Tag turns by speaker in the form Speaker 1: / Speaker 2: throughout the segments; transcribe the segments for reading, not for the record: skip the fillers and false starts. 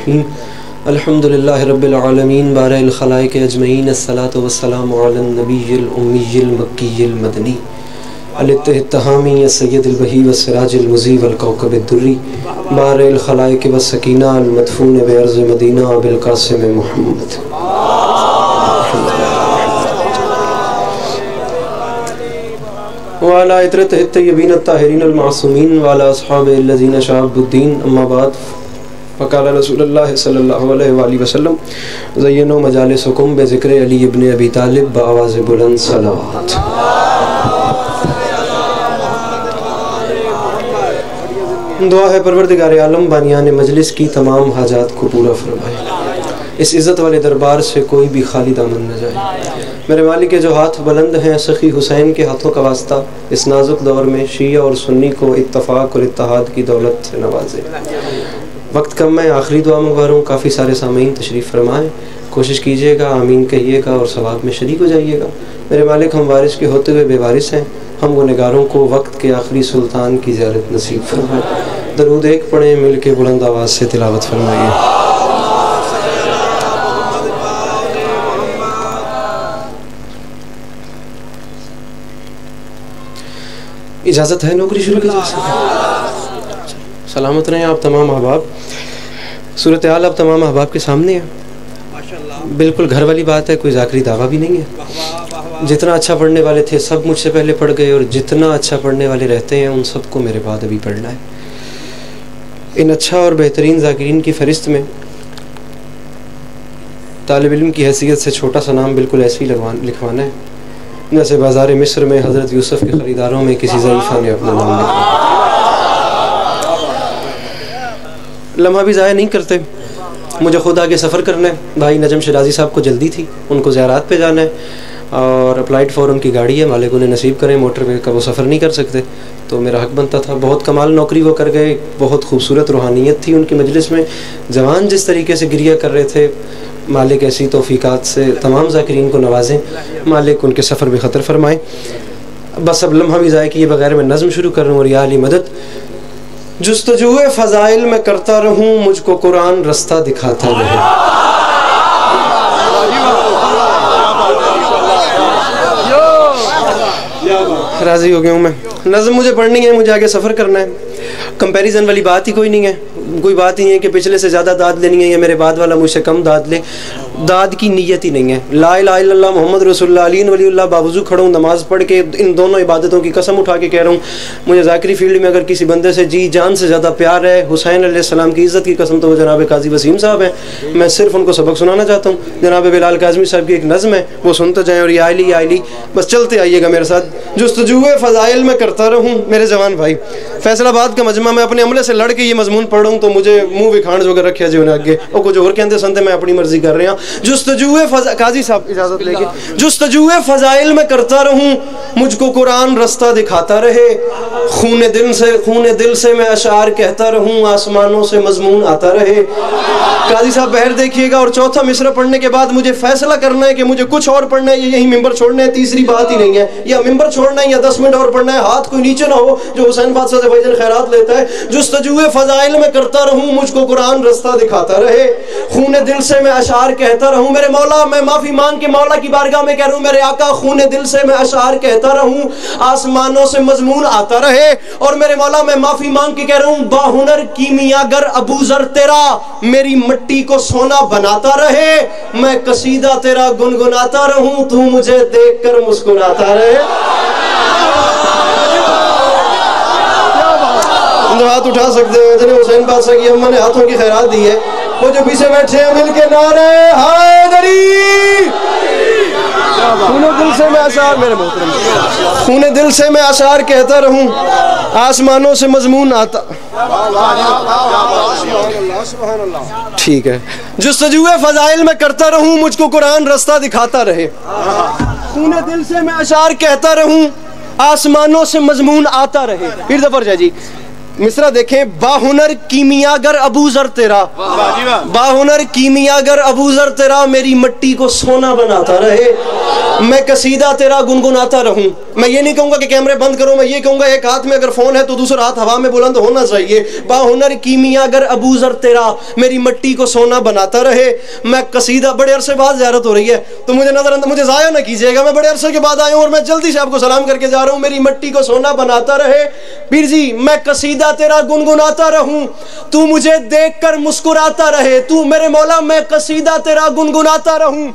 Speaker 1: الرحیم الحمدللہ رب العالمین بارئ الخلائق اجمعین الصلاۃ والسلام علی النبی الامی المکی المدنی الاتحامی السید البہی والسراج المضی والکوكب الدری بارئ الخلائق والسکینہ المدفون بعرض مدینہ بالقاسم محمد وعلى عطرته الطيبين الطاهرين المعصومين وعلى أصحابه الذين شابوا الدين أما بعد فقال رسول الله صلى الله عليه وآله وسلم زينوا مجالسكم بذكر علي ابن أبي طالب بآواز بلند صلوات. دعا ہے پروردگار عالم بانیان مجلس کی تمام حاجات کو پورا فرمائے، اس عزت والے دربار سے کوئی بھی خالی دامن نہ جائے. میرے مالک کے جو ہاتھ بلند ہیں سخی حسین کے ہاتھوں کا واسطہ اس نازک دور میں شیعہ اور سنی کو اتفاق اور اتحاد کی دولت سے نوازے. وقت کم ہے، آخری دعا منگوا رہا ہوں. کافی سارے سامعین تشریف فرمائیں، کوشش کیجئے گا، آمین کہیے گا اور ثواب میں شریک ہو جائیے گا. میرے مالک ہم وارث کے ہوتے ہوئے بے وارث ہیں، ہم گنہگاروں کو وقت کے آخری سلطان کی زیارت نصیب فرمائے. درود ایک پڑھیں، مل کے بلند آواز سے تلاوت فرمائیے. اجازت ہے نوکری شروع کی؟ سلامت رہیں آپ تمام احباب. صورتحال اب تمام احباب کے سامنے ہے. بالکل گھر والی بات ہے، کوئی ذاکری دعویٰ بھی نہیں ہے. جتنا اچھا پڑھنے والے تھے سب مجھ سے پہلے پڑھ گئے، اور جتنا اچھا پڑھنے والے رہتے ہیں ان سب کو میرے بعد ابھی پڑھنا ہے. ان اچھا اور بہترین ذاکرین کی فہرست میں طالب علم کی حیثیت سے چھوٹا سا نام بالکل ایسے ہی لکھوانا ہے جیسے بازار مصر میں حضرت یوسف کے خریداروں میں کسی ضعیفہ نے اپنا نام لکھا. لمحہ بھی ضائع نہیں کرتے، مجھے خود آگے سفر کرنا ہے. بھائی نجم شرازی صاحب کو جلدی تھی، ان کو زیارات پہ جانا ہے، اور اپلائڈ فورم کی گاڑی ہے، مالک انہیں نصیب کریں، موٹر وے کا وہ سفر نہیں کر سکتے، تو میرا حق بنتا تھا. بہت کمال نوکری وہ کر گئے، بہت خوبصورت روحانیت تھی ان کی مجلس میں. جوان جس طریقے سے گریہ کر رہے تھے، مالک ایسی توفیقات سے تمام ذاکرین کو نوازیں، مالک ان کے سفر میں خطر فرمائیں. بس اب لمحہ بھی ضائع کیے بغیر میں نظم شروع کر رہا ہوں. اور یا علی مدد، جستجوئے فضائل میں کرتا رہوں، مجھ کو قرآن رستہ دکھاتا رہے. راضی ہو گیا ہوں میں. نظم مجھے پڑھنی ہے، مجھے آگے سفر کرنا ہے. کمپیریزن والی بات ہی کوئی نہیں ہے. کوئی بات ہی ہے کہ پچھلے سے زیادہ داد لینی ہے یا میرے بعد والا مجھ سے کم داد لے. داد کی نیت ہی نہیں ہے. لا الہ الا اللہ محمد رسول اللہ علی ولی اللہ باوضو کھڑا ہوں نماز پڑھ کے، ان دونوں عبادتوں کی قسم اٹھا کے کہہ رہا ہوں، مجھے ذاکری فیلڈ میں اگر کسی بندے سے جی جان سے زیادہ پیار ہے، حسین علیہ السلام کی عزت کی قسم تو وہ جناب قاضی وسیم صاحب ہیں. میں صرف ان کو سبق سنانا چاہتا ہوں. جناب بلال کاظمی صاحب کی ایک نظم ہے، وہ سنتے جائیں. اور یا علی بس چلتے آئیے گا میرے ساتھ. جستجوئے فضائل میں کرتا رہوں. میرے جوان بھائی، فیصل آباد کا مجمع میں اپنے عملے سے لڑ کے یہ مضمون پڑھ رہا ہوں تو مجھے منہ وکھاڑ جو کر رکھا جی انہیں آگے اور کچھ اور کہتے سنتے میں اپنی مرضی کر رہے ہیں. جستجوئے قاضی صاحب اجازت لے کے، جستجوئے فضائل میں کرتا رہوں، مجھ کو قرآن رستہ دکھاتا رہے. خون دل سے میں اشعار کہتا رہوں، آسمانوں سے مضمون آتا رہے. قاضی صاحب بہر دیکھیے گا. اور چوتھا مصرع پڑھنے کے بعد مجھے فیصلہ کرنا ہے کہ مجھے کچھ اور پڑھنا ہے یا یہی ممبر چھوڑنا ہے. تیسری بات ہی نہیں ہے، یا ممبر چھوڑنا ہے یا 10 منٹ اور پڑھنا ہے. ہاتھ کوئی نیچے نہ ہو جو حسین بادشاہ سے بھائی جان خیرات لیتا ہے. جستجوئے فضائل میں کرتا رہوں، مجھ کو قرآن رستہ دکھاتا رہے. خون دل سے میں اشعار کہتا رہوں. میرے مولا، میں معافی مانگ کے مولا کی بارگاہ میں کہہ رہا ہوں، میرے آقا خون دل سے میں اشعار کہتا رہوں، آسمانوں سے مضمون آتا رہے. اور میرے مولا، میں معافی مانگ کے کہہ رہا ہوں، باہنر کیمیاگر ابو ذر تیرا میری مٹی کو سونا بناتا رہے. میں قصیدہ تیرا گنگناتا رہوں، تو مجھے دیکھ کر مسکراتا رہے. ہاتھ اٹھا سکتے ہیں جنہیں حسین بادشاہ کی اماں نے ہاتھوں کی خیرات دی ہے. وہ جو پیچھے بیٹھے ہیں مل کے نعرے حیدری. خون دل سے میں اشعار، میرے محترم، خون دل سے میں اشعار کہتا رہوں، آسمانوں سے مضمون آتا. ٹھیک ہے. جستجوئے فضائل میں کرتا رہوں، مجھ کو قرآن رستہ دکھاتا رہے. خون دل سے میں اشعار کہتا رہوں، آسمانوں سے مضمون آتا رہے. پھر دفر جائے جی. مصرع دیکھیں، باہنر کیمیاگر ابو ذر تیرا، باہنر کیمیاگر ابو ذر تیرا میری مٹی کو سونا بناتا رہے، میں قصیدہ تیرا گنگناتا رہوں. میں یہ نہیں کہوں گا کہ کیمرے بند کرو، میں یہ کہوں گا ایک ہاتھ میں اگر فون ہے تو دوسرا ہاتھ ہوا میں بلند ہونا چاہیے. باہنر کیمیاگر ابو ذر تیرا میری مٹی کو سونا بناتا رہے، میں قصیدہ. بڑے عرصے بعد زیارت ہو رہی ہے تو مجھے ضائع نہ کیجیے گا، میں بڑے عرصے کے بعد آیا ہوں اور میں جلدی سے آپ کو سلام کر کے جا رہا ہوں. میری مٹی کو سونا بناتا رہے پیر جی، میں قصیدہ تیرا گنگناتا رہوں، تو مجھے دیکھ کر مسکراتا رہے. تو میرے مولا میں قصیدہ تیرا گنگناتا رہوں،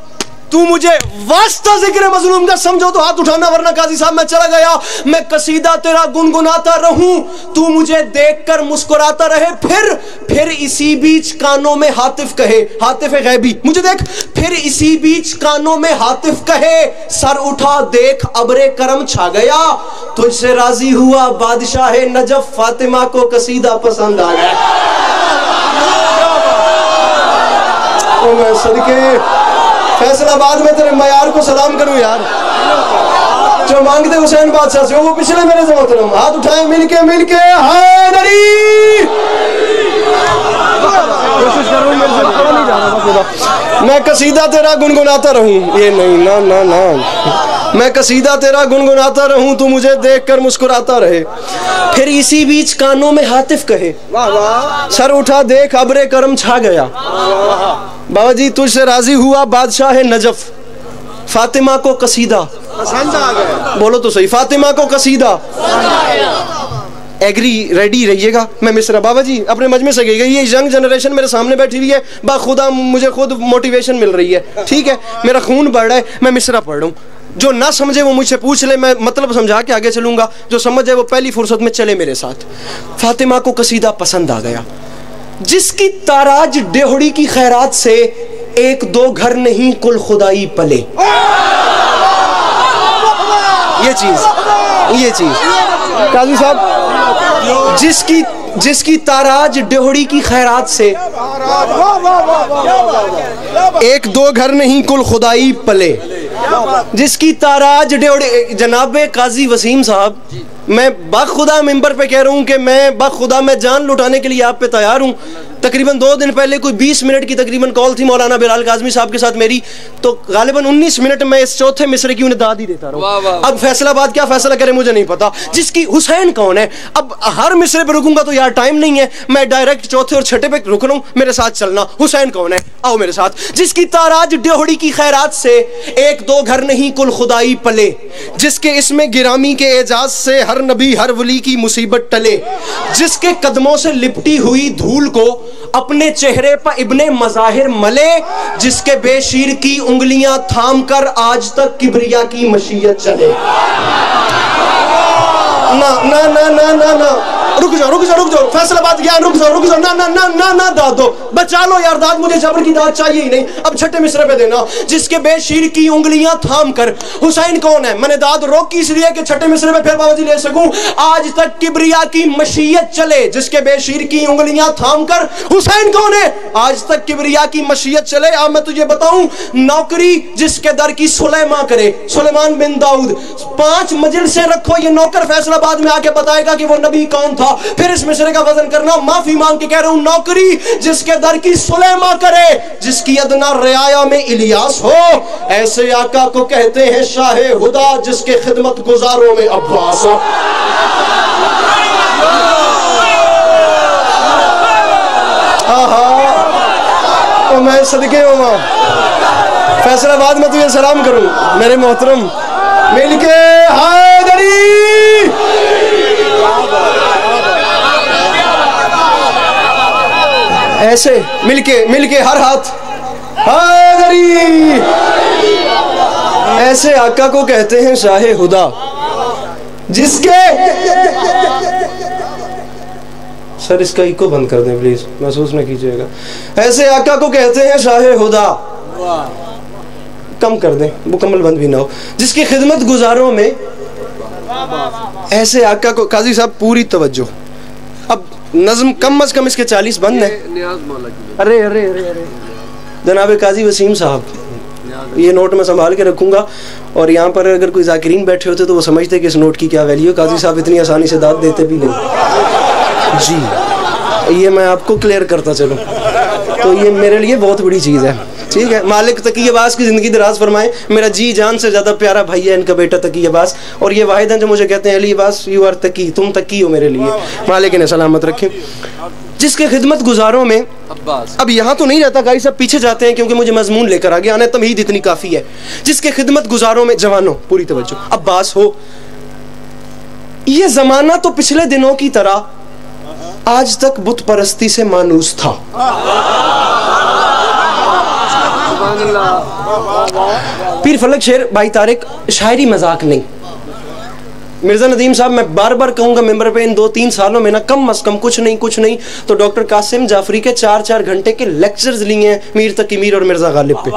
Speaker 1: تو مجھے واسطہ ذکر مظلوم کا سمجھو تو ہاتھ اٹھانا ورنہ قاضی صاحب میں چلا گیا. میں قصیدہ تیرا گنگناتا رہوں، تو مجھے دیکھ کر مسکراتا رہے. پھر اسی بیچ کانوں میں ہاتف کہے، ہاتف غیبی مجھے دیکھ، پھر اسی بیچ کانوں میں ہاتف کہے، سر اٹھا دیکھ ابر کرم چھا گیا، تجھ سے راضی ہوا بادشاہ نجف، فاطمہ کو قصیدہ پسند آ گیا. او میں صدقے فیصل آباد میں تیرے معیار کو سلام کروں یار، جو مانگتے حسین بادشاہ سے وہ پچھلے میرے سے محترم ہاتھ اٹھائیں مل کے حیدری. میں قصیدہ تیرا گنگناتا رہوں، یہ نہیں نا میں قصیدہ تیرا گنگناتا رہوں، تو مجھے دیکھ کر مسکراتا رہے. پھر اسی بیچ کانوں میں ہاتف کہے، سر اٹھا دیکھ ابر کرم چھا گیا. بابا جی تجھ سے راضی ہوا بادشاہ نجف، فاطمہ کو قصیدہ پسند آ گیا. بولو تو صحیح، فاطمہ کو قصیدہ. ایگری ریڈی رہیے گا. میں مصرع بابا جی اپنے مجمع سے گئی، یہ ینگ جنریشن میرے سامنے بیٹھی ہوئی ہے، باخدا مجھے خود موٹیویشن مل رہی ہے. ٹھیک ہے، میرا خون بڑھ رہا ہے، میں مصرع پڑھ رہا ہوں. جو نہ سمجھے وہ مجھ سے پوچھ لے، میں مطلب سمجھا کے آگے چلوں گا. جو سمجھ جائے وہ پہلی فرصت میں چلے میرے ساتھ. فاطمہ کو قصیدہ پسند آ گیا، جس کی تاراج ڈیہڑی کی خیرات سے ایک دو گھر نہیں کل خدائی پلے. یہ چیز قاضی صاحب، جس کی تاراج ڈیہڑی کی خیرات سے ایک دو گھر نہیں کل خدائی پلے. جس کی تاراج ڈیہڑی، جناب قاضی وسیم صاحب میں باخدا ممبر پہ کہہ رہا ہوں کہ میں باخدا میں جان لٹانے کے لیے آپ پہ تیار ہوں. تقریباً 2 دن پہلے کوئی 20 منٹ کی تقریباً کال تھی مولانا بلال کاظمی صاحب کے ساتھ میری، تو غالباً 19 منٹ میں اس چوتھے مصرے کی انہیں داد ہی دیتا رہا. اب فیصلہ آباد کیا فیصلہ کرے مجھے نہیں پتا. جس کی حسین کون ہے، اب ہر مصرے پہ رکوں گا تو یار ٹائم نہیں ہے، میں ڈائریکٹ چوتھے اور چھٹے پہ رک رہا ہوں. میرے ساتھ چلنا. حسین کون ہے، آؤ میرے ساتھ. جس کی تاراج ڈیہڑی کی خیرات سے ایک دو گھر نہیں کل خدائی پلے، جس کے اسم گرامی کے اعجاز سے ہر نبی ہر ولی کی مصیبت ٹلے، جس کے قدموں سے لپٹی ہوئی دھول کو اپنے چہرے پر ابن مظاہر ملے، جس کے بے شیر کی انگلیاں تھام کر آج تک کبریا کی مشیت چلے. رک جاؤ فیصلہ بات کیا، رک جاؤ نہ داد دو، بچا لو یار، داد مجھے جبر کی داد چاہیے ہی نہیں. اب چھٹے مصرے پہ دینا. جس کے بے شیر کی انگلیاں تھام کر. حسین کون ہے، میں نے داد روکی اس لیے کہ چھٹے مصرے پہ پھر بابا جی لے سکوں. آج تک کبریا کی مشیت چلے، جس کے بے شیر کی انگلیاں تھام کر. حسین کون ہے، آج تک کبریا کی مشیت چلے. اب میں تجھے بتاؤں، نوکری جس کے در کی سلیمان کرے، سلیمان بن داؤد. 5 مجلسیں رکھو، یہ نوکر فیصلہ آباد میں آ کے بتائے گا کہ وہ نبی کون تھا. پھر اس مصرے کا وزن کرنا. معافی مانگ کے کہہ رہا ہوں، نوکری جس کے در کی سلیمان کرے، جس کی ادنا رعایا میں الیاس ہو، ایسے آقا کو کہتے ہیں شاہ ہدا، جس کے خدمت گزاروں میں عباس ہو. تو میں صدقے ہوں فیصل آباد میں تجھے سلام کروں میرے محترم. مل کے حیدری. ایسے مل کے ہر ہاتھ حیدری. ایسے آقا کو کہتے ہیں شاہ ہدا، جس کے سر اس کا ایکو بند کر دیں پلیز، محسوس نہ کیجئے گا. ایسے آقا کو کہتے ہیں شاہ ہدا، کم کر دیں مکمل بند بھی نہ ہو، جس کی خدمت گزاروں میں. ایسے آقا کو قاضی صاحب پوری توجہ. اب نظم کم از کم اس کے 40 بند ہیں. ارے جناب قاضی وسیم صاحب، یہ نوٹ میں سنبھال کے رکھوں گا، اور یہاں پر اگر کوئی ذاکرین بیٹھے ہوتے تو وہ سمجھتے کہ اس نوٹ کی کیا ویلیو. قاضی صاحب اتنی آسانی سے داد دیتے بھی نہیں. جی یہ میں آپ کو کلیئر کرتا چلوں تو یہ میرے لیے بہت بڑی چیز ہے. ٹھیک ہے, مالک تقی عباس کی زندگی دراز فرمائے. میرا جی جان سے زیادہ پیارا بھائی ہے ان کا بیٹا تقی عباس, اور یہ واحد ہیں جو مجھے کہتے ہیں علی عباس یو آر تقی, تم تقی ہو میرے لیے, مالک نے سلامت رکھے. جس کے خدمت گزاروں میں اب یہاں تو نہیں رہتا گائی صاحب, پیچھے جاتے ہیں کیونکہ مجھے مضمون لے کر آگے آنا ہے, تمہید اتنی کافی ہے. جس کے خدمت گزاروں میں جوانوں پوری توجہ, عباس ہو. یہ زمانہ تو پچھلے دنوں کی طرح آج تک بت پرستی سے مانوس تھا. پیر فلک شیر بھائی طارق, شاعری مذاق نہیں. مرزا ندیم صاحب میں بار بار کہوں گا ممبر پہ, ان 2-3 سالوں میں نا کم از کم کچھ نہیں تو ڈاکٹر قاسم جعفری کے 4 گھنٹے کے لیکچرز لیے ہیں میر تقی میر اور مرزا غالب پہ.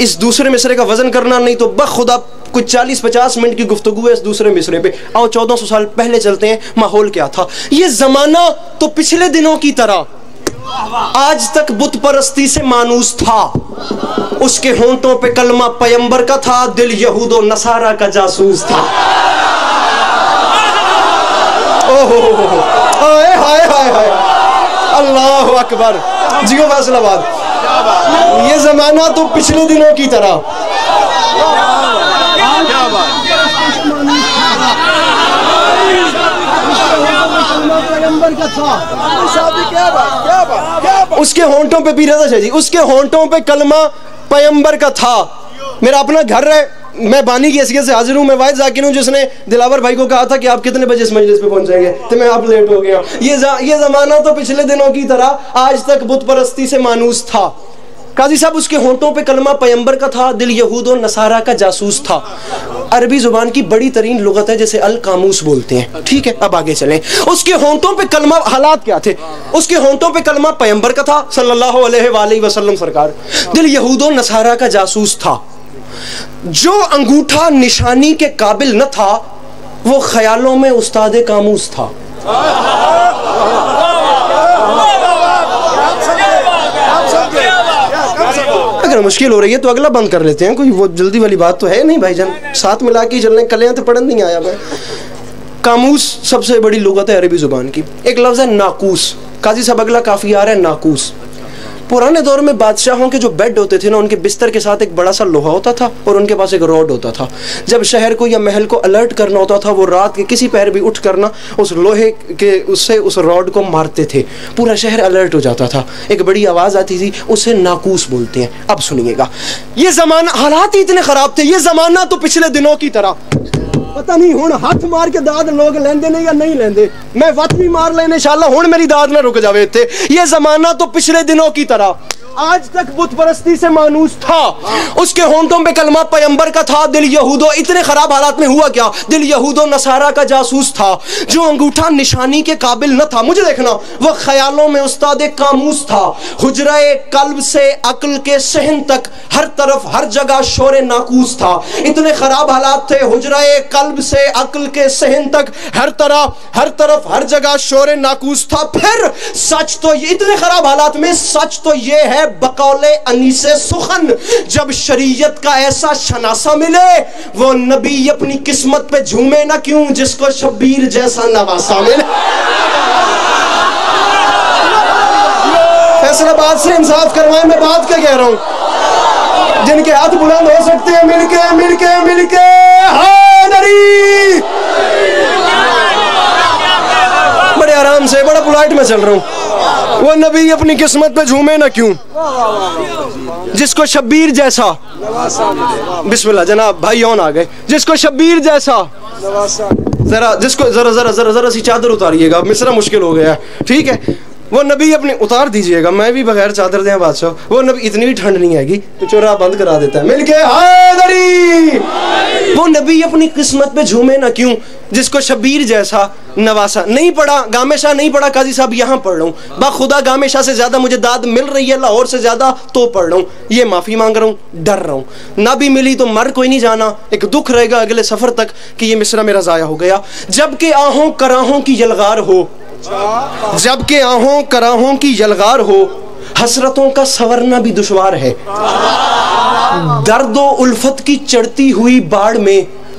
Speaker 1: اس دوسرے مصرے کا وزن کرنا نہیں تو بخدا کچھ 40-50 منٹ کی گفتگو ہے اس دوسرے مصرے پہ. آؤ 1400 سال پہلے چلتے ہیں, ماحول کیا تھا. یہ زمانہ تو پچھلے دنوں کی طرح آج تک بت پرستی سے مانوس تھا. اس کے ہونٹوں پہ کلمہ پیمبر کا تھا, دل یہود و نصارہ کا جاسوس تھا. اللہ اکبر, جیو فیصل آباد. یہ زمانہ تو پچھلے دنوں کی طرح اس کے ہونٹوں پہ پیرا تھا جی, اس کے ہونٹوں پہ کلمہ پیمبر کا تھا. میرا اپنا گھر ہے, میں بانی کی حیثیت سے حاضر ہوں. میں واحد ذاکر ہوں جس نے دلاور بھائی کو کہا تھا کہ آپ کتنے بجے اس مجلس پہ پہنچیں گے, تو میں آپ لیٹ ہو گیا. یہ زمانہ تو پچھلے دنوں کی طرح آج تک بت پرستی سے مانوس تھا. قاضی صاحب اس کے ہونٹوں پہ کلمہ پیمبر کا تھا, دل یہود و نصارہ کا جاسوس تھا. عربی زبان کی بڑی ترین لغت ہے جسے القاموس بولتے ہیں. ٹھیک ہے, اب آگے چلیں. اس کے ہونٹوں پہ کلمہ, حالات کیا تھے؟ اس کے ہونٹوں پہ کلمہ پیمبر کا تھا صلی اللہ علیہ وآلہ وسلم سرکار, دل یہود و نصارہ کا جاسوس تھا. جو انگوٹھا نشانی کے قابل نہ تھا وہ خیالوں میں استاد قاموس تھا. اگر مشکل ہو رہی ہے تو اگلا بند کر لیتے ہیں, کوئی وہ جلدی والی بات تو ہے نہیں بھائی جان, ساتھ ملا کے چلنے کلیاں تو پڑھن نہیں آیا میں. قاموس سب سے بڑی لغت ہے عربی زبان کی. ایک لفظ ہے ناقوس. قاضی صاحب اگلا کافی آ رہا ہے ناقوس. پرانے دور میں بادشاہوں کے جو بیڈ ہوتے تھے نا, ان کے بستر کے ساتھ ایک بڑا سا لوہا ہوتا تھا اور ان کے پاس ایک روڈ ہوتا تھا. جب شہر کو یا محل کو الرٹ کرنا ہوتا تھا, وہ رات کے کسی پہر بھی اٹھ کرنا اس لوہے کے اس سے اس روڈ کو مارتے تھے, پورا شہر الرٹ ہو جاتا تھا. ایک بڑی آواز آتی تھی, اسے ناقوس بولتے ہیں. اب سنیے گا, یہ زمانہ, حالات ہی اتنے خراب تھے. یہ زمانہ تو پچھلے دنوں کی طرح, پتہ نہیں ہوں ہاتھ مار کے داد لوگ لیندے نہیں یا نہیں لیندے, میں وقت بھی مار لینے انشاءاللہ, ہوں میری داد نہ رک جاوے تھے. یہ زمانہ تو پچھلے دنوں کی طرح آج تک بت پرستی سے مانوس تھا. اس کے ہونٹوں پہ کلمہ پیمبر کا تھا, دل یہود و, اتنے خراب حالات میں ہوا کیا, دل یہود و نصارہ کا جاسوس تھا. جو انگوٹھا نشانی کے قابل نہ تھا, مجھے دیکھنا, وہ خیالوں میں استاد قاموس تھا. حجرہ قلب سے عقل کے صحن تک ہر طرف ہر جگہ شور ناقوس تھا. اتنے خراب حالات تھے, حجرہ قلب سے عقل کے صحن تک ہر طرف ہر جگہ شور ناقوس تھا. پھر سچ تو یہ, اتنے خراب حالات میں سچ تو یہ ہے بقول انیس سخن, جب شریعت کا ایسا شناسہ ملے, وہ نبی اپنی قسمت پہ جھومے نہ کیوں جس کو شبیر جیسا نواسا ملے. فیصل آباد سے انصاف کروائیں, میں بات کیا کہہ رہا ہوں. جن کے ہاتھ بلند ہو سکتے ہیں مل کے حیدری. بڑے آرام سے, بڑا پولائٹ میں چل رہا ہوں. وہ نبی اپنی قسمت پہ جھومے نہ کیوں جس کو شبیر جیسا, بسم اللہ جناب بھائی اون آ گئے, جس کو شبیر جیسا, ذرا سی چادر اتاریے گا, مصرع مشکل ہو گیا ہے. ٹھیک ہے, وہ نبی اپنی, اتار دیجئے گا, میں بھی بغیر چادر دیں بادشاہ. وہ نبی, اتنی بھی ٹھنڈ نہیں آئے گی تو چورا بند کرا دیتا ہے, مل کے حیدری. وہ نبی اپنی قسمت پہ جھومے نہ کیوں جس کو شبیر جیسا نواسا. نہیں پڑھا گامے شاہ, نہیں پڑھا قاضی صاحب, یہاں پڑھ رہا ہوں. باخدا گامے شاہ سے زیادہ مجھے داد مل رہی ہے, لاہور سے زیادہ تو پڑھ رہا ہوں. یہ معافی مانگ رہا ہوں, ڈر رہا ہوں. نہ بھی ملی تو مر کوئی نہیں جانا, ایک دکھ رہے گا اگلے سفر تک کہ یہ مصرع میرا ضائع ہو گیا. جب کہ آہوں کراہوں کی یلغار ہو, جب کہ آہوں کراہوں کی یلغار ہو, حسرتوں کا سورنا بھی دشوار ہے. درد و الفت کی چڑھتی ہوئی باڑ میں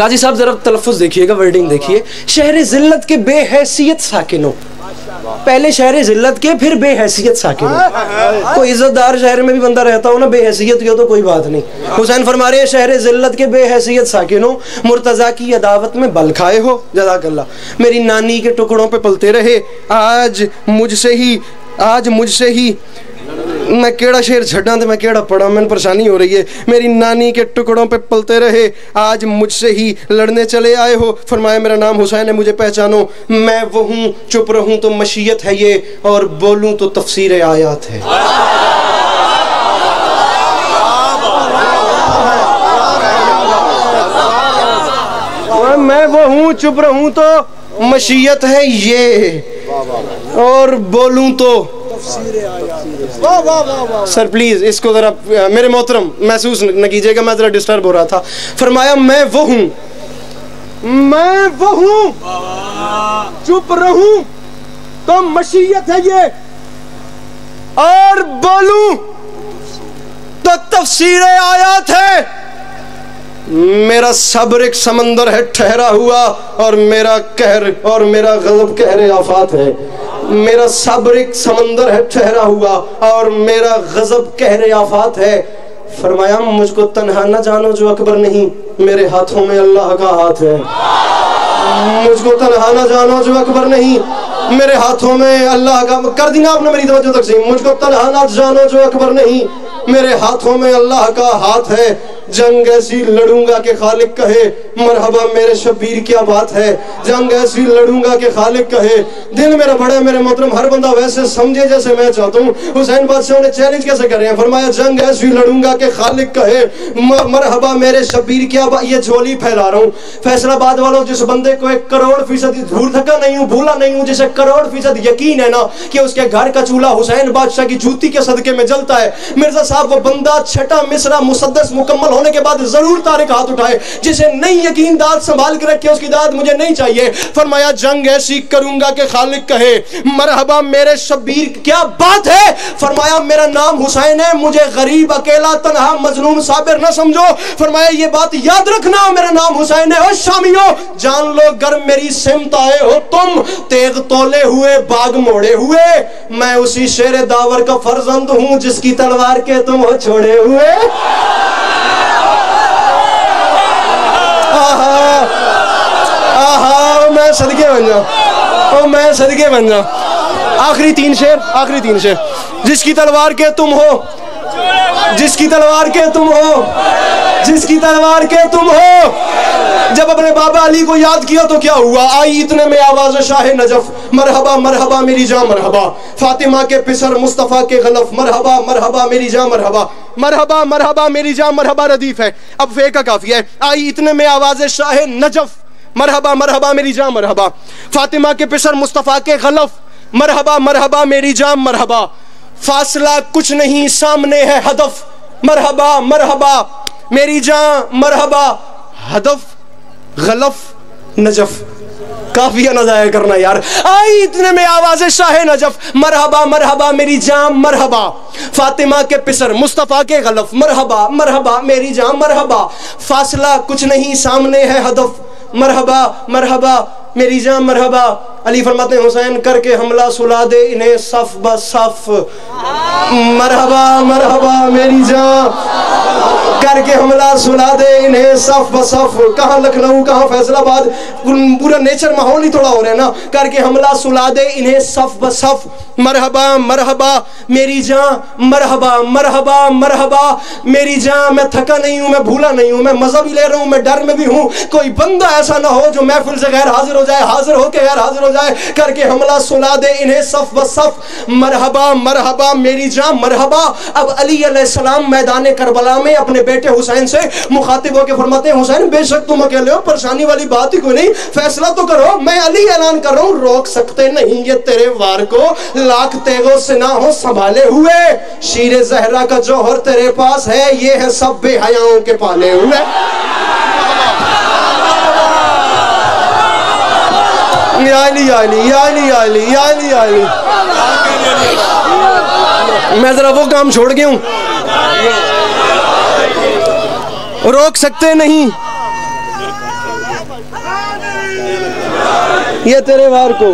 Speaker 1: قاضی صاحب ذرا تلفظ دیکھیے گا، ورڈنگ دیکھیے، شہر ذلت کے بے حیثیت ساکنوں، پہلے شہر ذلت کے پھر بے حیثیت ساکنوں. کوئی عزت دار شہر میں بھی بندہ رہتا ہو نا بے حیثیت کے تو کوئی بات نہیں. حسین فرما رہے ہیں شہر ذلت کے بے حیثیت ساکنوں، مرتضیٰ کی عداوت میں بل کھائے ہو. جزاک اللہ. میری نانی کے ٹکڑوں پہ پلتے رہے، آج مجھ سے ہی میں کیڑا شیر چھڑا تو میں کیڑا پڑا، میں پریشانی ہو رہی ہے. میری نانی کے ٹکڑوں پہ پلتے رہے، آج مجھ سے ہی لڑنے چلے آئے ہو. فرمایا میرا نام حسین ہے، مجھے پہچانو، میں وہ ہوں، چپ رہوں تو مشیت ہے یہ، اور بولوں تو تفسیر آیات ہے. میں وہ ہوں، چپ رہوں تو مشیت ہے یہ، اور بولوں تو. سر پلیز اس کو ذرا میرے محترم محسوس نہ کیجیے گا، میں ذرا ڈسٹرب ہو رہا تھا. فرمایا میں وہ ہوں، چپ رہوں تو مشیت ہے یہ، اور بولوں تو تفسیر آیات ہے. میرا صبر ایک سمندر ہے ٹھہرا ہوا، اور میرا قہر اور میرا غضب قہر آفات ہے. میرا صبر ایک سمندر ہے ٹھہرا ہوا، اور میرا غضب قہر آفات ہے. فرمایا مجھ کو تنہا نہ جانو جو اکبر نہیں، میرے ہاتھوں میں اللہ کا ہاتھ ہے. مجھ کو تنہا نہ جانو جو اکبر نہیں، میرے ہاتھوں میں اللہ کا. کر دینا آپ نے میری توجہ تقسیم. مجھ کو تنہا نہ جانو جو اکبر نہیں، میرے ہاتھوں میں اللہ کا ہاتھ ہے. جنگ ایسی لڑوں گا کہ خالق کہے مرحبا میرے شبیر کیا بات ہے. جنگ ایسی لڑوں گا کہ خالق کہے. دل میرا بڑا ہے میرے محترم، ہر بندہ ویسے سمجھے جیسے میں چاہتا ہوں. حسین بادشاہ نے چیلنج کیسے کر رہے ہیں؟ فرمایا جنگ ایسی لڑوں گا کہ خالق کہے مرحبا میرے شبیر کیا بات. یہ جھولی پھیلا رہا ہوں فیصل آباد والوں، جس بندے کو 1,00,00,000% بھول تھکا نہیں ہوں، بھولا نہیں ہوں، جسے 1,00,00,000% یقین ہے نا کہ اس کے گھر کا چولہا حسین بادشاہ کی جوتی کے صدقے میں جلتا ہے. مرزا صاحب وہ بندہ چھٹا مصرع مسدس مکمل ہونے کے بعد ضرور طارق ہاتھ اٹھائے. جسے نہیں یقین داد سنبھال کے رکھے، اس کی داد مجھے نہیں چاہیے. فرمایا جنگ ایسی کروں گا کہ خالق کہے مرحبا میرے شبیر کیا بات ہے. فرمایا میرا نام حسین ہے، مجھے غریب اکیلا تنہا مظلوم صابر نہ سمجھو. فرمایا یہ بات یاد رکھنا میرا نام حسین ہے. اور شامیوں جان لو گر میری سمت آئے ہو تم، تیغ تولے ہوئے باغ موڑے ہوئے، میں اسی شیر داور کا فرزند ہوں جس کی تلوار کے تم ہو چھوڑے ہوئے. میں صدقے بن جاؤں، میں صدقے بن جاؤں. آخری تین شیر. جس کی تلوار کے تم ہو، جس کی تلوار کے تم ہو، جس کی تلوار کے تم ہو. جب اپنے بابا علی کو یاد کیا تو کیا ہوا؟ آئی اتنے میں آواز شاہ نجف، مرحبا مرحبا میری جاں مرحبا. فاطمہ کے پسر مصطفیٰ کے غلف، مرحبا مرحبا میری جاں مرحبا. مرحبا مرحبا میری جاں مرحبا ردیف ہے. اب فے کا کافی ہے. آئی اتنے میں آواز شاہ نجف، مرحبا مرحبا میری جاں مرحبا. فاطمہ کے پسر مصطفیٰ کے غلف، مرحبا مرحبا میری جاں مرحبا. فاصلہ کچھ نہیں سامنے ہے ہدف، مرحبا مرحبا میری جاں مرحبا. ہدف غلف نجف، کافیہ نہ ضائع کرنا یار. آئی اتنے میں آواز شاہ نجف، مرحبا مرحبا میری جاں مرحبا. فاطمہ کے پسر مصطفیٰ کے غلف، مرحبا مرحبا میری جاں مرحبا. فاصلہ کچھ نہیں سامنے ہے ہدف، مرحبا مرحبا میری جاں مرحبا. علی فرماتے ہیں حسین کر کے حملہ سلا دے انہیں صف بصف، مرحبا مرحبا میری جاں کر کے حملہ سلا دے انہیں صف بصف. کہاں لکھنؤ کہاں فیصل آباد، پورا نیچر ماحول ہی تھوڑا ہو رہا ہے نا. کر کے حملہ سلا دے انہیں صف بصف، مرحبا مرحبا میری جاں مرحبا مرحبا مرحبا میری جاں. میں تھکا نہیں ہوں، میں بھولا نہیں ہوں، میں مزہ بھی لے رہا ہوں، میں ڈر میں بھی ہوں. کوئی بندہ ایسا نہ ہو جو محفل سے غیر حاضر ہو جائے، حاضر ہو کے غیر حاضر ہو جائے. کر کے حملہ سلا دے انہیں صف بصف، مرحبا مرحبا میری جاں مرحبا. اب علی علیہ السلام میدان کربلا میں اپنے بیٹے حسین سے مخاطب ہو کے فرماتے ہیں حسین بے شک تم اکیلے ہو، پریشانی والی بات ہی کوئی نہیں، فیصلہ تو کرو. میں علی اعلان کر رہا ہوں روک سکتے نہیں یہ تیرے وار کو، لاکھ تیغوں سے نہ ہو سنبھالے ہوئے. شیر زہرا کا جوہر تیرے پاس ہے، یہ ہے سب بے حیاؤں کے پالے ہوئے. یا علی یا علی یا علی یا علی یا علی یا علی. میں ذرا وہ کام چھوڑ گیا ہوں. روک سکتے نہیں یہ تیرے وار کو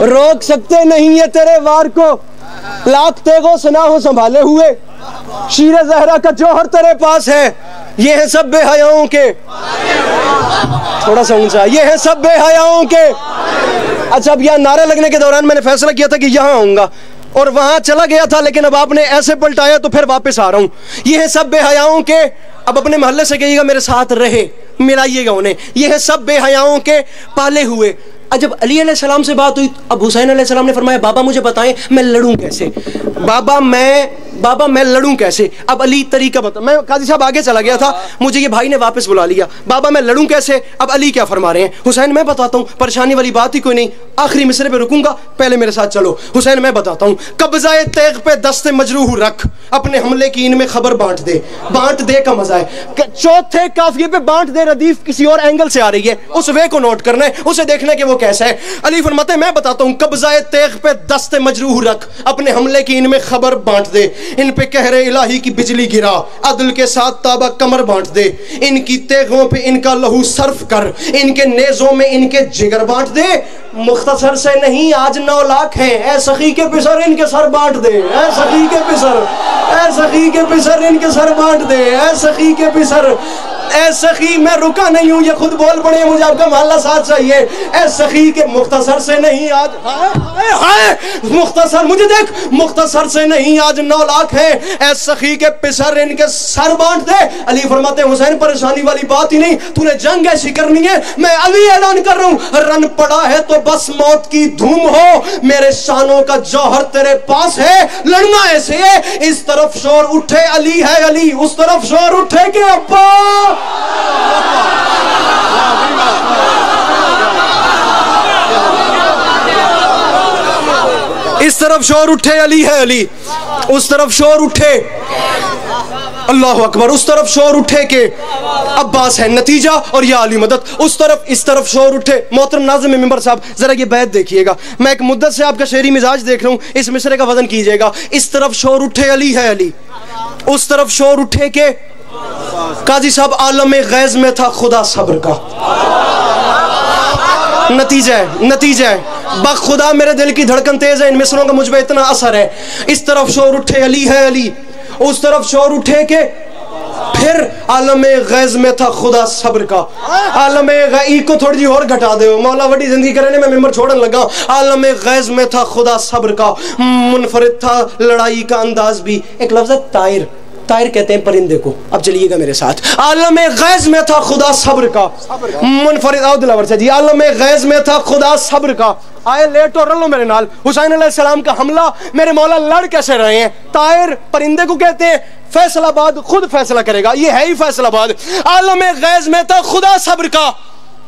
Speaker 1: روک سکتے نہیں یہ تیرے وار کو، لاکھ تیغوں سے نہ ہو سنبھالے ہوئے، شیر زہرا کا جوہر تیرے پاس ہے، یہ ہیں سب بے حیاؤں کے، تھوڑا سا اونچا، یہ ہیں سب بے حیاؤں کے۔ اچھا اب یہاں نعرہ لگنے کے دوران میں نے فیصلہ کیا تھا کہ یہاں آؤں گا اور وہاں چلا گیا تھا، لیکن اب آپ نے ایسے پلٹایا تو پھر واپس آ رہا ہوں۔ یہ ہیں سب بے حیاؤں کے، اب اپنے محلے سے کہیے گا میرے ساتھ رہے، ملائیے گا انہیں، یہ ہیں سب بے حیاؤں کے پالے ہوئے۔ جب علی علیہ السلام سے بات ہوئی، اب حسین علیہ السلام نے فرمایا بابا مجھے بتائیں میں لڑوں کیسے، بابا میں لڑوں کیسے۔ اب علی طریقہ بتا، میں قاضی صاحب آگے چلا گیا تھا، مجھے یہ بھائی نے واپس بلا لیا، بابا میں لڑوں کیسے۔ اب علی کیا فرما رہے ہیں، حسین میں بتاتا ہوں، پریشانی والی بات ہی کوئی نہیں، آخری مصرے پہ رکوں گا، پہلے میرے ساتھ چلو۔ حسین میں بتاتا ہوں، قبضہ تیغ پہ دست مجروح رکھ، اپنے حملے کی ان میں خبر بانٹ دے کا مزہ ہے۔ چوتھے قافیے پہ بانٹ دے ردیف کسی اور اینگل سے آ رہی ہے، اس وے کو نوٹ کرنا ہے، اسے دیکھنا ہے کہ وہ کیسا ہے۔ علی فرماتے ہیں میں بتاتا ہوں، قبضہ تیغ پہ دست مجروح رکھ، اپنے حملے کی ان میں خبر بانٹ دے، ان پہ قہر الہی کی بجلی گرا، عدل کے ساتھ تابہ کمر بانٹ دے، ان کی تیغوں پہ ان کا لہو صرف کر، ان کے نیزوں میں ان کے جگر بانٹ دے۔ مختصر سے نہیں آج 9 لاکھ ہیں، اے سخی کے پسر ان کے سر بانٹ دے، اے سخی کے پسر، اے سخی کے پسر ان کے سر بانٹ دے، اے سخی کے پسر، اے سخی میں رکا نہیں ہوں، یہ خود بول پڑے ہیں، مجھے آپ کا محلہ ساتھ چاہیے۔ اے سخی کے مختصر سے نہیں آج مختصر، مجھے دیکھ، مختصر سے نہیں آج 9 لاکھ ہیں، اے سخی کے پسر ان کے سر بانٹ دے۔ علی فرماتے ہیں حسین پریشانی والی بات ہی نہیں، تو نے جنگ ایسی کرنی ہے، میں علی اعلان کر رہا ہوں، رن پڑا ہے تو بس موت کی دھوم ہو، میرے شانوں کا جوہر تیرے پاس ہے، لڑنا ایسے ہے۔ اس طرف شور اٹھے علی ہے علی، اس طرف شور اٹھے کہ ابا، اس طرف شور اٹھے علی ہے علی، اس طرف شور اٹھے اللہ اکبر، اس طرف شور اٹھے کہ عباس ہے نتیجہ اور یا علی مدد، اس طرف شور اٹھے۔ محترم ناظم ممبر صاحب ذرا یہ بیت دیکھیے گا، میں ایک مدت سے آپ کا شعری مزاج دیکھ رہا ہوں، اس مصرے کا وزن کیجئے گا۔ اس طرف شور اٹھے علی ہے علی، اس طرف شور اٹھے کہ قاضی صاحب عالم غیظ میں تھا خدا صبر کا، نتیجہ ہے بخدا میرے دل کی دھڑکن تیز ہے، ان مصروں کا مجھ پہ اتنا اثر ہے۔ اس طرف شور اٹھے علی ہے علی، اس طرف شور اٹھے کہ پھر عالم غیظ میں تھا خدا صبر کا۔ عالم غیظ کو تھوڑی جی اور گھٹا دے، مولا وڈی زندگی کرنے میں ممبر چھوڑن لگا۔ عالم غیظ میں تھا خدا صبر کا، منفرد تھا لڑائی کا انداز بھی۔ ایک لفظ ہے طائر کہتے ہیں پرندے کو، اب چلیے گا میرے ساتھ۔ عالم غیظ میں تھا خدا صبر کا، منفرد آؤ دلاور سے جی، عالم غیظ میں تھا خدا صبر کا۔ آئے لیٹ اور رلو میرے نال، حسین علیہ السلام کا حملہ میرے مولا لڑ کیسے رہے ہیں؟ طائر پرندے کو کہتے ہیں، فیصل آباد خود فیصلہ کرے گا، یہ ہے ہی فیصل آباد۔ عالم غیظ میں تھا خدا صبر کا،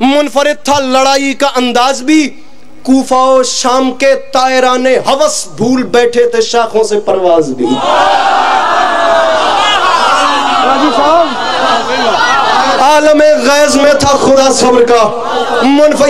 Speaker 1: منفرد تھا لڑائی کا انداز بھی، کوفہ و شام کے طائران ہوس بھول بیٹھے تھے شاخوں سے پرواز بھی۔ عالم غیظ میں تھا خدا صبر کا،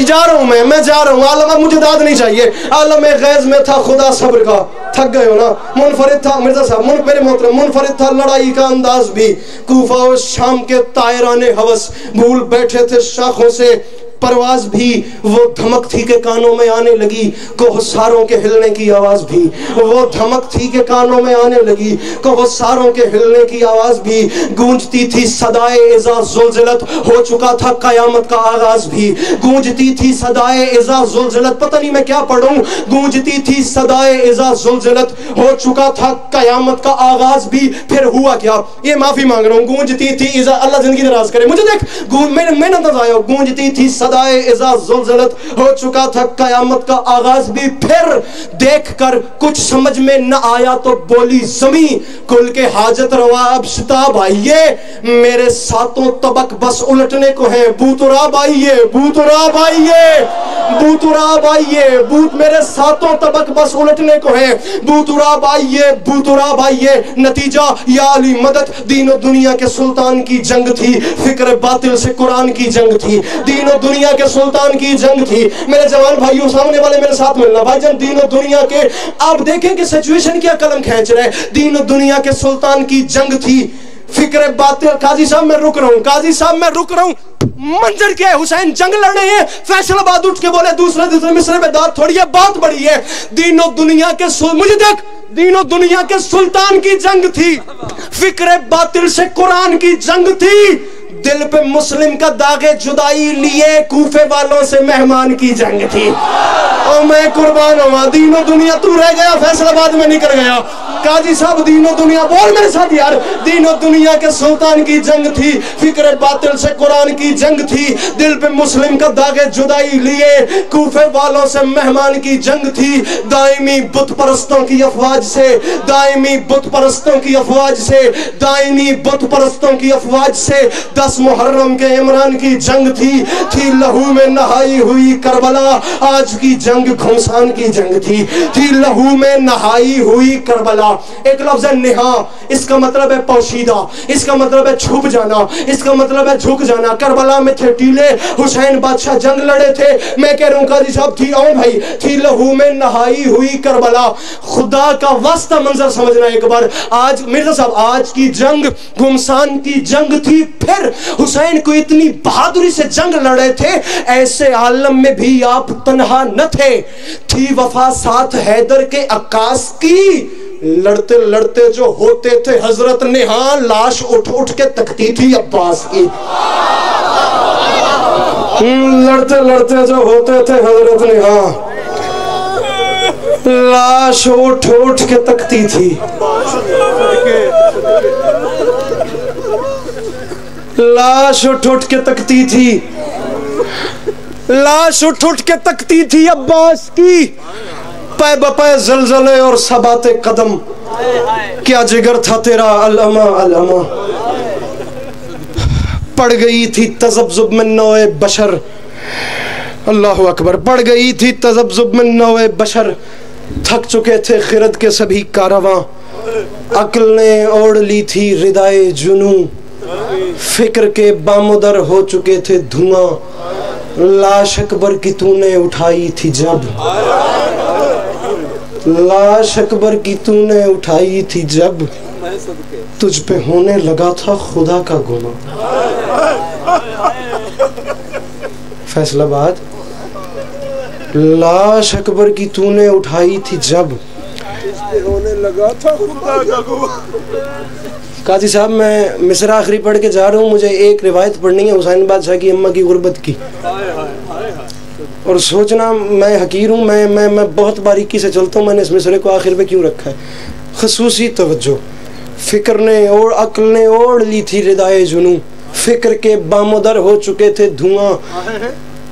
Speaker 1: جا رہا ہوں میں جا رہا ہوں، عالم مجھے داد نہیں چاہیے۔ عالم غیظ میں تھا خدا صبر کا، تھک گئے ہو نا، منفرد تھا مرزا صاحب میرے محترم، منفرد تھا لڑائی کا انداز بھی، کوفہ و شام کے طائران ہوس بھول بیٹھے تھے شاخوں سے پرواز بھی۔ وہ دھمک تھی کہ کانوں میں آنے لگی کوہساروں کے ہلنے کی آواز بھی، وہ دھمک تھی کہ کانوں میں آنے لگی کوہساروں کے ہلنے کی آواز بھی، گونجتی تھی صدائے اذا زلزلت، ہو چکا تھا قیامت کا آغاز بھی، گونجتی تھی صدائے اذا زلزلت، پتہ نہیں میں کیا پڑھوں، گونجتی تھی صدائے اذا زلزلت، ہو چکا تھا قیامت کا آغاز بھی۔ پھر ہوا کیا، یہ معافی مانگ رہا ہوں، گونجتی تھی اذا، اللہ زندگی دراز کرے، مجھے دیکھ میں نہ آیا، گونجتی تھی صدائے اذا زلزلت، ہو چکا تھا قیامت کا آغاز بھی۔ پھر دیکھ کر کچھ سمجھ میں نہ آیا تو بولی زمین، کل کے حاجت روا اب شتاب آئیے، میرے ساتوں طبق بس الٹنے کو ہیں، بوتراب آئیے، بوتراب آئیے، بوتراب آئیے، میرے ساتوں طبق بس الٹنے کو ہیں، بوتراب آئیے، بوتراب آئیے۔ نتیجہ یا علی مدد، دین و دنیا کے سلطان کی جنگ تھی، فکر باطل سے قرآن کی جنگ تھی، دین و دنیا
Speaker 2: دنیا کے سلطان کی جنگ تھی. میرے جوان بھائیوں سامنے والے میرے ساتھ ملنا بھائی جان. دین و دنیا کے آپ دیکھیں کہ سچویشن کیا قلم کھینچ رہے. دین و دنیا کے سلطان کی جنگ تھی. فکر باطل. قاضی صاحب میں رک رہا ہوں, قاضی صاحب میں رک رہا ہوں. منظر کیا ہے؟ حسین جنگ لڑ رہے ہیں. فیصل آباد اٹھ کے بولے دوسرے مصرے میں داد تھوڑی ہے, بات بڑی ہے. دین و دنیا کے مجھے دیکھ, دین و دنیا کے سلطان کی جنگ تھی. فکر باطل سے قرآن کی جنگ تھی. دل پہ مسلم کا داغ جدائی لیے کوفے والوں سے مہمان کی جنگ تھی. اور میں قربان ہوا. دین و دنیا تو رہ گیا, فیصل آباد میں نکل گیا. قاضی صاحب دین و دنیا بول میرے ساتھ یار. دین و دنیا کے سلطان کی جنگ تھی. فکر باطل سے قرآن کی جنگ تھی. دل پہ مسلم کا داغ جدائی لیے کوفے والوں سے مہمان کی جنگ تھی. دائمی بت پرستوں کی افواج سے, دائمی بت پرستوں کی افواج سے, دائمی بت پرستوں کی افواج سے 10 محرم کے عمران کی جنگ تھی لہو میں نہائی ہوئی کربلا. آج کی جنگ گھمسان کی جنگ تھی لہو میں نہائی ہوئی کربلا. ایک لفظ ہے نہا, اس کا مطلب ہے پوشیدہ, اس کا مطلب ہے چھپ جانا, اس کا مطلب ہے جھک جانا. کربلا میں تھے ٹیلے, حسین بادشاہ جنگ لڑے تھے. میں کہہ رہا ہوں قاضی صاحب تھی آؤں بھائی, تھی لہو میں نہائی ہوئی کربلا. خدا کا واسطہ منظر سمجھنا ایک بار. آج مرزا صاحب آج کی جنگ گھمسان کی جنگ تھی. پھر حسین کو اتنی بہادری سے جنگ لڑے تھے, ایسے عالم میں بھی آپ تنہا نہ تھے. تھی وفا ساتھ حیدر کے عکاس کی. لڑتے لڑتے جو ہوتے تھے حضرت نہاں, لاش اٹھ اٹھ کے تکتی تھی عباس کی. لڑتے لڑتے جو ہوتے تھے حضرت نہاں, لاش اٹھ اٹھ کے تکتی تھی. لاش اٹھ اٹھ کے تکتی تھی, لاش اٹھ اٹھ کے تکتی تھی عباس کی. پے بپے زلزلے اور ثبات قدم, کیا جگر تھا تیرا علامہ علامہ. پڑ گئی تھی تذبذب میں نوع بشر, اللہ اکبر, پڑ گئی تھی تذبذب میں نوع بشر. تھک چکے تھے خرد کے سبھی کارواں, عقل نے اوڑھ لی تھی ردائے جنوں. فکر کے بامدر ہو چکے تھے دھواں, لاش اکبر کی تو نے اٹھائی تھی جب, لاش اکبر کی تو نے اٹھائی تھی جب, تجھ پہ ہونے لگا تھا خدا کا گناہ. فیصل آباد, لاش اکبر کی تو نے اٹھائی تھی جب,
Speaker 3: ہونے لگا تھا خدا کا گناہ.
Speaker 2: قاضی صاحب میں مصرع آخری پڑھ کے جا رہا ہوں. مجھے ایک روایت پڑھنی ہے حسین بادشاہ کی اماں کی غربت کی, اور سوچنا میں حقیر ہوں, میں بہت باریکی سے چلتا ہوں. میں نے اس مصرے کو آخر پہ کیوں رکھا ہے؟ خصوصی توجہ. فکر نے اور عقل نے اوڑھ لی تھی ردائے جنوں, فکر کے بامدر ہو چکے تھے دھواں,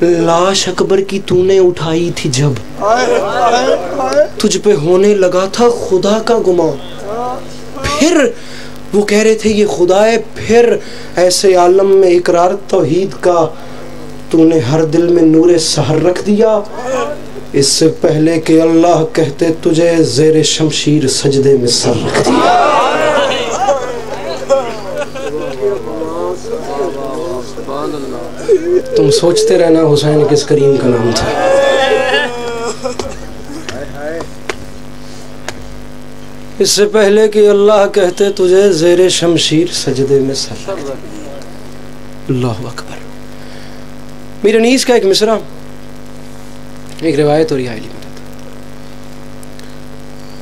Speaker 2: لاش اکبر کی تو نے اٹھائی تھی جب, تجھ پہ ہونے لگا تھا خدا کا گمان. پھر وہ کہہ رہے تھے یہ خدا ہے. پھر ایسے عالم میں اقرار توحید کا تو نے ہر دل میں نور سحر رکھ دیا. اس سے پہلے کہ اللہ کہتے تجھے زیر شمشیر سجدے میں سر رکھ دیا. تم سوچتے رہنا حسین کس کریم کا نام تھا. اس سے پہلے کہ اللہ کہتے تجھے زیر شمشیر سجدے میں سر رکھ دیا. اللہ اکبر. میرے نیز کا ایک مصرع, ایک روایت اور یہ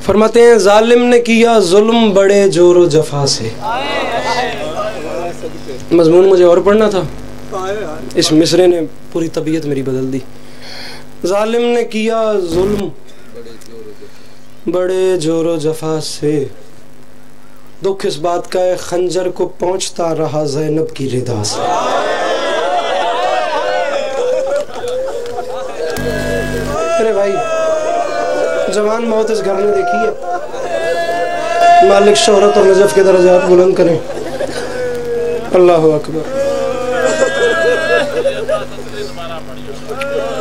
Speaker 2: فرماتے ہیں ظالم نے کیا ظلم بڑے جور و جفا سے. مضمون مجھے اور پڑھنا تھا, اس مصرے نے پوری طبیعت میری بدل دی. ظالم نے کیا ظلم بڑے جور و جفا سے, دکھ اس بات کا ہے خنجر کو پہنچتا رہا زینب کی ردا سے. میرے بھائی جوان موت اس گھر نے دیکھی ہے. مالک شہرت اور نجف کے درجات بلند کریں. اللہ اکبر.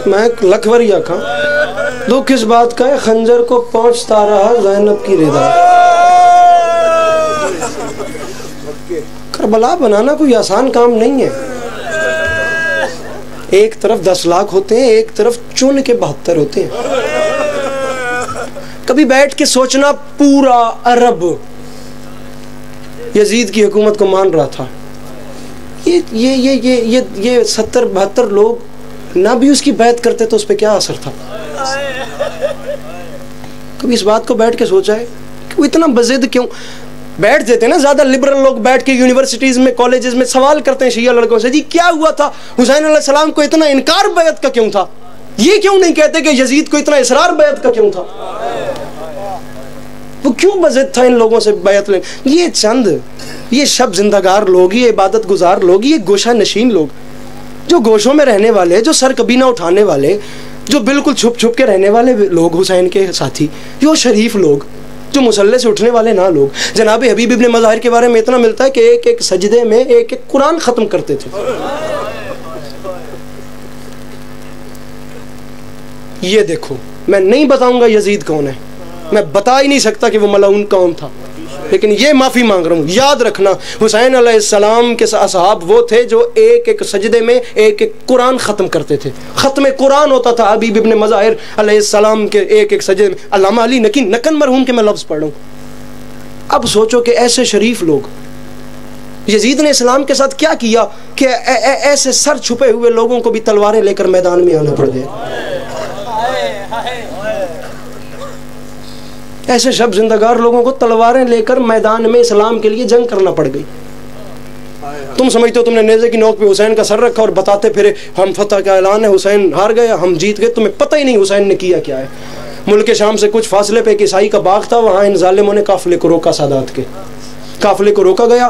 Speaker 2: میں لکھ وری آکھاں, دکھ اس بات کا ہے خنجر کو پہنچتا رہا زینب کی ردا. کربلا بنانا کوئی آسان کام نہیں ہے.
Speaker 1: ایک طرف 10 لاکھ ہوتے ہیں, ایک طرف چن کے 72 ہوتے ہیں. کبھی بیٹھ کے سوچنا, پورا عرب یزید کی حکومت کو مان رہا تھا, یہ 70-72 لوگ نہ بھی اس کی بیعت کرتے تو اس پہ کیا اثر تھا. کبھی اس بات کو بیٹھ کے سوچا ہے کہ وہ اتنا بضد کیوں بیٹھ دیتے ہیں نا. زیادہ لبرل لوگ بیٹھ کے یونیورسٹیز میں, کالجز میں سوال کرتے ہیں شیعہ لڑکوں سے, جی کیا ہوا تھا حسین علیہ السلام کو اتنا انکار بیعت کا کیوں تھا؟ یہ کیوں نہیں کہتے کہ یزید کو اتنا اصرار بیعت کا کیوں تھا؟ وہ کیوں بضد تھا ان لوگوں سے بیعت لینے؟ یہ شب زندگار لوگ, یہ عبادت گزار لوگ, یہ گوشہ نشین لوگ, جو گوشوں میں رہنے والے, جو سر کبھی نہ اٹھانے والے, جو بالکل چھپ چھپ کے رہنے والے لوگ, حسین کے ساتھی, جو شریف لوگ, جو مسلح سے اٹھنے والے نہ لوگ. جناب حبیب ابن مظاہر کے بارے میں اتنا ملتا ہے کہ ایک ایک سجدے میں ایک ایک قرآن ختم کرتے تھے. یہ دیکھو, میں نہیں بتاؤں گا یزید کون ہے, میں بتا ہی نہیں سکتا کہ وہ ملعون کون تھا, لیکن یہ معافی مانگ رہا ہوں. یاد رکھنا, حسین علیہ السلام کے اصحاب وہ تھے جو ایک ایک سجدے میں ایک ایک قرآن ختم کرتے تھے. ختم قرآن ہوتا تھا حبیب ابن مظاہر علیہ السلام کے ایک ایک سجدے میں. علامہ علی نکن مرحوم کے میں لفظ پڑھ رہا ہوں. اب سوچو کہ ایسے شریف لوگ, یزید نے اسلام کے ساتھ کیا کیا کہ ایسے سر چھپے ہوئے لوگوں کو بھی تلواریں لے کر میدان میں آنا پڑ گیا. ایسے شب زندگار لوگوں کو تلواریں لے کر میدان میں اسلام کے لیے جنگ کرنا پڑ گئی. تم سمجھتے ہو تم نے نیزے کی نوک پہ حسین کا سر رکھا اور بتاتے پھرے ہم فتح کا اعلان ہے, حسین ہار گیا, ہم جیت گئے. تمہیں پتہ ہی نہیں حسین نے کیا کیا ہے. ملک شام سے کچھ فاصلے پہ ایک عیسائی کا باغ تھا, وہاں ان ظالموں نے قافلے کو روکا. سادات کے قافلے کو روکا گیا,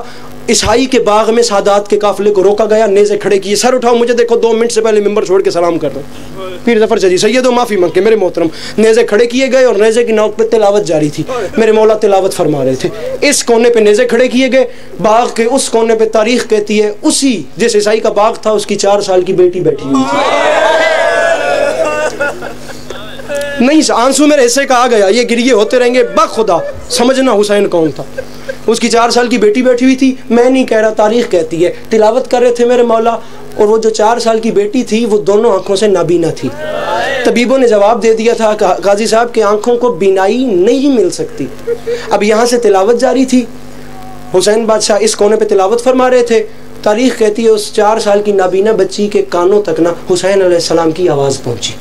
Speaker 1: عیسائی کے باغ میں سادات کے قافلے کو روکا گیا. نیزے کھڑے کیے, سر اٹھاؤ مجھے دیکھو, 2 منٹ سے پہلے ممبر چھوڑ کے سلام کر رہا ہوں. پیر ظفر چجی سید و معافی مانگ کے میرے محترم, نیزے کھڑے کیے گئے اور نیزے کی نوک پہ تلاوت جاری تھی. میرے مولا تلاوت فرما رہے تھے. اس کونے پہ نیزے کھڑے کیے گئے, باغ کے اس کونے پہ تاریخ کہتی ہے اسی جس عیسائی کا باغ تھا اس کی 4 سال کی بیٹی بیٹھی ہوئی تھی. نہیں, آنسو میرے حصے کا آ گیا, یہ گریے ہوتے رہیں گے. بخدا سمجھنا حسین کون تھا. اس کی 4 سال کی بیٹی بیٹھی ہوئی تھی. میں نہیں کہہ رہا, تاریخ کہتی ہے. تلاوت کر رہے تھے میرے مولا, اور وہ جو 4 سال کی بیٹی تھی وہ دونوں آنکھوں سے نابینا تھی. طبیبوں نے جواب دے دیا تھا قاضی صاحب کہ آنکھوں کو بینائی نہیں مل سکتی. اب یہاں سے تلاوت جاری تھی, حسین بادشاہ اس کونے پہ تلاوت فرما رہے تھے. تاریخ کہتی ہے اس 4 سال کی نابینا بچی کے کانوں تک نا حسین علیہ السلام کی آواز پہنچی.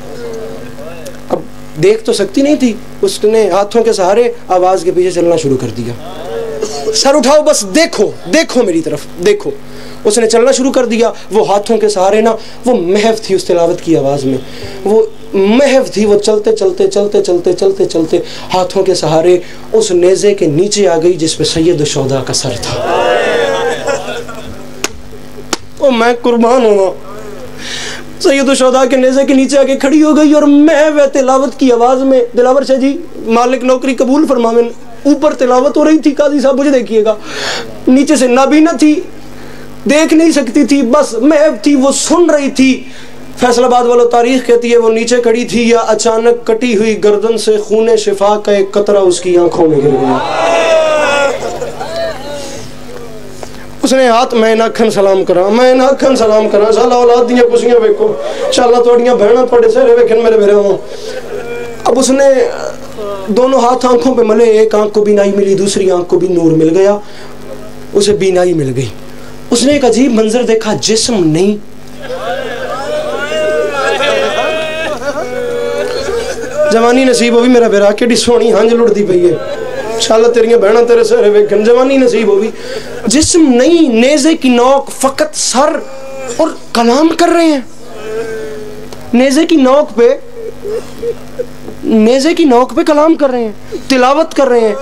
Speaker 1: اب دیکھ تو سکتی نہیں تھی, اس نے ہاتھوں کے سہارے آواز کے پیچھے چلنا شروع کر دیا. سر اٹھاؤ, بس دیکھو میری طرف دیکھو. اس نے چلنا شروع کر دیا. وہ ہاتھوں کے سہارے نا, وہ محو تھی اس تلاوت کی آواز میں, وہ محو تھی. وہ چلتے چلتے چلتے چلتے چلتے چلتے ہاتھوں کے سہارے اس نیزے کے نیچے آ گئی جس پہ سید الشہداء کا سر تھا. او میں قربان ہوں, سید الشہداء کے نیزے کے نیچے آ کے کھڑی ہو گئی اور محو تلاوت کی آواز میں. دلاور شاہ جی مالک نوکری قبول فرماویں. اوپر تلاوت ہو رہی تھی, قاضی صاحب مجھے دیکھیے گا, نیچے سے نابینا تھی, دیکھ نہیں سکتی تھی, بس محو تھی, وہ سن رہی تھی. فیصل آباد والوں تاریخ کہتی ہے وہ نیچے کھڑی تھی یا اچانک کٹی ہوئی گردن سے خون شفا کا ایک قطرہ اس کی آنکھوں میں گر گیا. اس نے ہاتھ میں ناکھن سلام کرا سالہ اولاد دیاں کسیاں ویکھو, انشاءاللہ توڑیاں بہناں توڑے سہرے ویکھن میرے بھیرے ہوں. اب اس نے دونوں ہاتھ آنکھوں پہ ملے, ایک آنکھ کو بینائی ملی, دوسری آنکھ کو بھی نور مل گیا, اسے بینائی مل گئی. اس نے ایک عجیب منظر دیکھا, جسم نہیں, جوانی نصیب ہوئی میرا بیرا, کیڑی سونی ہنج لڑتی پئی ہے, انشاءاللہ تیریاں بہناں تیرے سہرے ویکھن, جوانی نصیب ہوئی. جسم نہیں, نیزے کی نوک, فقط سر, اور کلام کر رہے ہیں. نیزے کی نوک پہ کلام کر رہے ہیں, تلاوت کر رہے ہیں.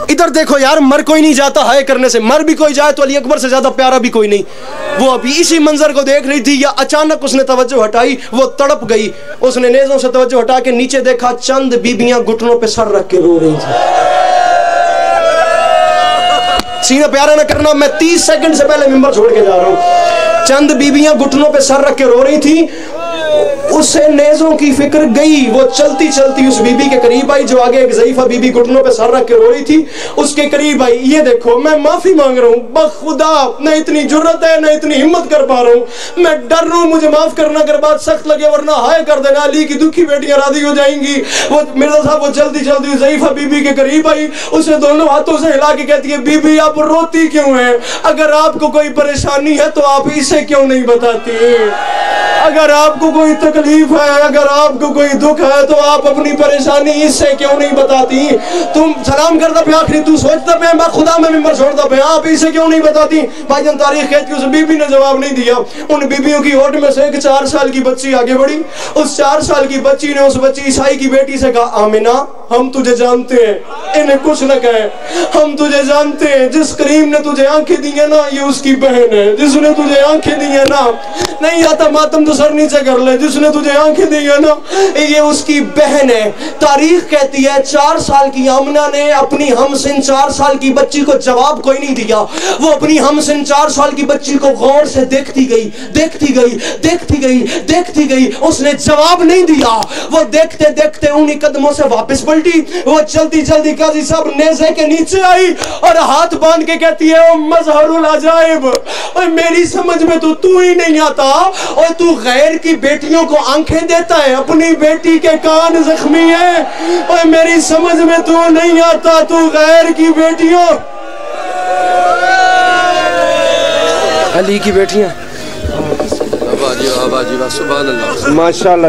Speaker 1: ادھر دیکھو یار, مر کوئی نہیں جاتا ہائے کرنے سے, مر بھی کوئی جائے تو علی اکبر سے زیادہ پیارا بھی کوئی نہیں. وہ ابھی اسی منظر کو دیکھ رہی تھی, یا اچانک اس نے توجہ ہٹائی, وہ تڑپ گئی. اس نے نیزوں سے توجہ ہٹا کے نیچے دیکھا, چند بیبیاں گھٹنوں پہ سر رکھ کے رو رہی تھی. سینہ پیارا نہ کرنا, میں 30 سیکنڈ سے پہلے ممبر چھوڑ کے جا رہا ہوں. چند بیبیاں گھٹنوں پہ سر رکھ کے رو رہی تھی.
Speaker 2: اسے نیزوں کی فکر گئی. وہ چلتی چلتی اس بی بی کے قریب آئی جو آگے ایک ضعیفہ بی بی گھٹنوں پہ سر رکھ کے رو رہی تھی. اس کے قریب آئی. یہ دیکھو میں معافی مانگ رہا ہوں, بخدا نہ اتنی جرت ہے نہ اتنی ہمت کر پا رہا ہوں, میں ڈر رہا ہوں, مجھے معاف کرنا اگر بات سخت لگے, ورنہ ہائے کر دینا, علی کی دکھی بیٹیاں راضی ہو جائیں گی. وہ مرزا صاحب وہ جلدی جلدی ضعیفہ بی بی کے قریب آئی, اسے دونوں ہاتھوں سے ہلا کے کہتی ہے, بی بی آپ روتی کیوں ہیں؟ اگر آپ کو کوئی پریشانی ہے تو آپ اسے کیوں نہیں بتاتی؟ اگر آپ کو کوئی تکلیف ہے, اگر آپ کو کوئی دکھ ہے تو آپ اپنی پریشانی اس سے کیوں نہیں بتاتی؟ تم سلام کرتا پہ آخری تو سوچتا پہ میں خدا میں ممبر چھوڑتا پہ, آپ اسے کیوں نہیں بتاتی؟ بھائی جان تاریخ کہتی ہے اس بی بی نے جواب نہیں دیا. ان بیبیوں کی ہوٹ میں سے ایک 4 سال کی بچی آگے بڑھی. اس 4 سال کی بچی نے اس بچی عیسائی کی بیٹی سے کہا, آمینہ ہم تجھے جانتے ہیں, انہیں کچھ نہ کہیں, ہم تجھے جانتے ہیں, جس کریم نے تجھے آنکھیں دی ہیں نا یہ اس کی بہن ہے, جس نے تجھے آنکھیں دی ہیں نا, نہیں آتا ماتم تو سر نیچے کر لے, جس نے تجھے آنکھیں دی ہیں نا یہ اس کی بہن ہے. تاریخ کہتی ہے 4 سال کی آمنہ نے اپنی ہمسن 4 سال کی بچی کو جواب کوئی نہیں دیا. وہ اپنی ہمسن 4 سال کی بچی کو غور سے دیکھتی گئی, دیکھتی گئی, دیکھتی گئی, دیکھتی گئی, اس نے جواب نہیں دیا. وہ دیکھتے دیکھتے انہی قدموں سے واپس پلٹی. وہ چلتی چلتی قاضی صاحب نیزے کے نیچے آئی اور ہاتھ باندھ کے کہتی ہے, او مظہر العجائب, اور میری سمجھ میں تو ہی نہیں آتا, اور تو غیر کی بیٹیوں کو آنکھیں دیتا ہے, اپنی بیٹی کے کان زخمی ہیں, اور میری سمجھ میں تو نہیں آتا, تو غیر کی بیٹیوں.
Speaker 1: علی کی بیٹیاں
Speaker 3: آبا جی سبحان اللہ.
Speaker 2: ماشاءاللہ.